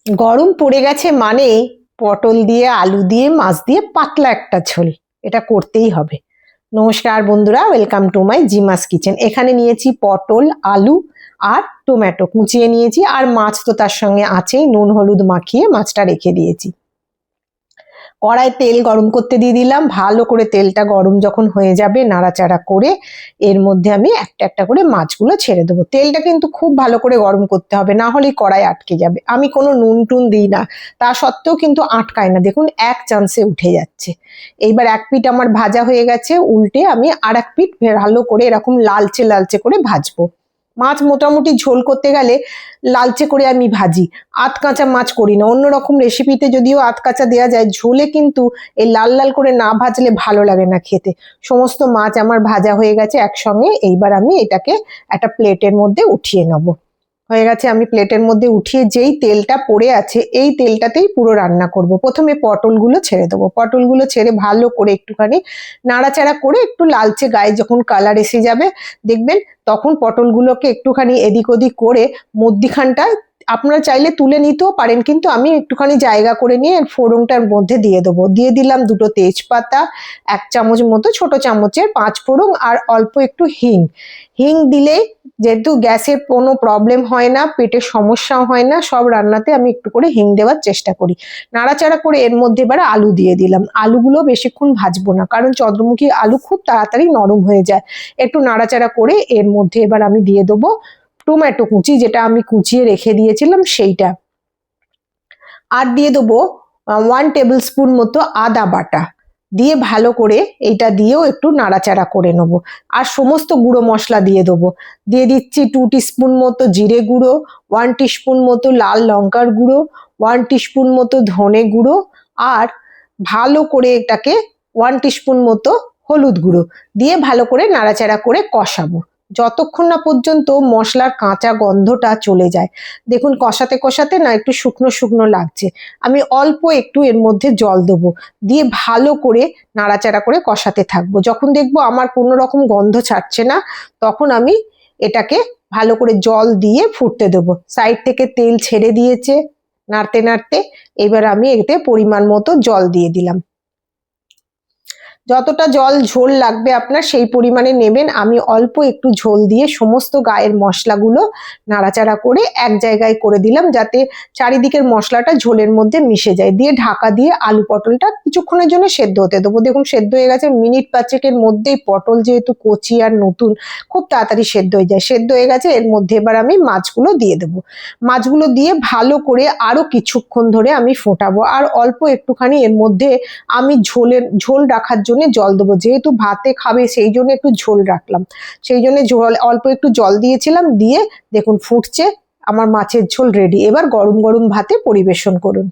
গরম পড়ে গেছে মানে পটল দিয়ে আলু দিয়ে মাছ দিয়ে পাতলা একটা ঝোল এটা করতেই হবে। নমস্কার বন্ধুরা, ওয়েলকাম টু মাই জিমাস কিচেন। এখানে নিয়েছি পটল, আলু আর টমেটো কুচিয়ে নিয়েছি, আর মাছ তো তার সঙ্গে আছেই। নুন হলুদ মাখিয়ে মাছটা রেখে দিয়েছি। কড়াই তেল গরম করতে দিয়ে দিলাম। ভালো করে তেলটা গরম যখন হয়ে যাবে নাড়াচাড়া করে এর মধ্যে আমি একটা একটা করে মাছগুলো ছেড়ে দেবো। তেলটা কিন্তু খুব ভালো করে গরম করতে হবে, না হলে কড়াই আটকে যাবে। আমি কোনো নুন টুন দিই না, তা সত্ত্বেও কিন্তু আটকায় না। দেখুন এক চান্সে উঠে যাচ্ছে। এইবার এক পিঠ আমার ভাজা হয়ে গেছে, উল্টে আমি আর এক পিঠ ভালো করে এরকম লালচে লালচে করে ভাজবো। মাছ মোটামুটি ঝোল করতে গেলে লালচে করে আমি ভাজি, আধ কাঁচা মাছ করি না। অন্যরকম রেসিপিতে যদিও আধ কাঁচা দেওয়া যায়, ঝোলে কিন্তু এই লাল লাল করে না ভাজলে ভালো লাগে না খেতে। সমস্ত মাছ আমার ভাজা হয়ে গেছে একসঙ্গে। এইবার আমি এটাকে একটা প্লেটের মধ্যে উঠিয়ে নেব। হয়ে গেছে, আমি প্লেটের মধ্যে উঠিয়ে যেই তেলটা পড়ে আছে এই তেলটাতেই পুরো রান্না করব। প্রথমে পটলগুলো ছেড়ে দেবো। পটলগুলো ছেড়ে ভালো করে একটুখানি নাড়াচাড়া করে একটু লালচে গায়ে যখন কালার এসে যাবে দেখবেন, তখন পটলগুলোকে একটুখানি এদিক ওদিক করে মধ্যিখানটা আপনারা চাইলে তুলে নিতেও পারেন, কিন্তু আমি একটুখানি জায়গা করে নিয়ে ফোড়নটার মধ্যে দিয়ে দেবো। দিয়ে দিলাম দুটো তেজপাতা, এক চামচ মতো ছোট চামচের 5 ফোড়ন, আর অল্প একটু হিং। হিং দিলে যেহেতু গ্যাসের কোনো প্রবলেম হয় না, পেটের সমস্যাও হয় না, সব রান্নাতে আমি একটু করে হিং দেওয়ার চেষ্টা করি। নাড়াচাড়া করে এর মধ্যে এবার আলু দিয়ে দিলাম। আলুগুলো বেশিক্ষণ ভাজবো না, কারণ চন্দ্রমুখী আলু খুব তাড়াতাড়ি নরম হয়ে যায়। একটু নাড়াচাড়া করে এর মধ্যে এবার আমি দিয়ে দেবো টমেটো কুচি, যেটা আমি কুচিয়ে রেখে দিয়েছিলাম সেইটা। আর দিয়ে দেবো 1 টেবিল স্পুন মতো আদা বাটা। দিয়ে ভালো করে এইটা দিয়েও একটু নাড়াচাড়া করে নেব। আর সমস্ত গুঁড়ো মশলা দিয়ে দেবো। দিয়ে দিচ্ছি 2 টিস্পুন মতো জিরে গুঁড়ো, 1 টিস্পুন মতো লাল লঙ্কার গুঁড়ো, 1 টিস্পুন মতো ধনে গুঁড়ো, আর ভালো করে এটাকে 1 টিস্পুন মতো হলুদ গুঁড়ো দিয়ে ভালো করে নাড়াচাড়া করে কষাবো যতক্ষণ না পর্যন্ত মশলার কাঁচা গন্ধটা চলে যায়। দেখুন কষাতে কষাতে না একটু শুকনো শুকনো লাগছে। আমি অল্প একটু এর মধ্যে জল দেবো, দিয়ে ভালো করে নাড়াচাড়া করে কষাতে থাকবো। যখন দেখবো আমার কোনো রকম গন্ধ ছাড়ছে না, তখন আমি এটাকে ভালো করে জল দিয়ে ফুটতে দেবো। সাইড থেকে তেল ছেড়ে দিয়েছে নাড়তে নাড়তে। এবার আমি এতে পরিমাণ মতো জল দিয়ে দিলাম। যতটা জল ঝোল লাগবে আপনার সেই পরিমাণে নেবেন। আমি অল্প একটু ঝোল দিয়ে সমস্ত গায়ের মশলাগুলো নাড়াচাড়া করে এক জায়গায় করে দিলাম, যাতে চারিদিকের মশলাটা ঝোলের মধ্যে মিশে যায়। দিয়ে ঢাকা দিয়ে আলু পটলটা কিছুক্ষণের জন্য সেদ্ধ হতে দেবো। দেখুন সেদ্ধ হয়ে গেছে, মিনিট 5-এর মধ্যেই। পটল যেহেতু কচি আর নতুন, খুব তাড়াতাড়ি সেদ্ধ হয়ে যায়। সেদ্ধ হয়ে গেছে, এর মধ্যে এবার আমি মাছগুলো দিয়ে দেবো। মাছগুলো দিয়ে ভালো করে আরো কিছুক্ষণ ধরে আমি ফোটাবো। আর অল্প একটুখানি এর মধ্যে আমি ঝোল রাখার জন্য জল দেবো। যেহেতু ভাতে খাবে সেই জন্য একটু ঝোল রাখলাম, সেই জন্য অল্প একটু জল দিয়েছিলাম। দিয়ে দেখুন ফুটছে, আমার মাছের ঝোল রেডি। এবার গরম গরম ভাতে পরিবেশন করুন।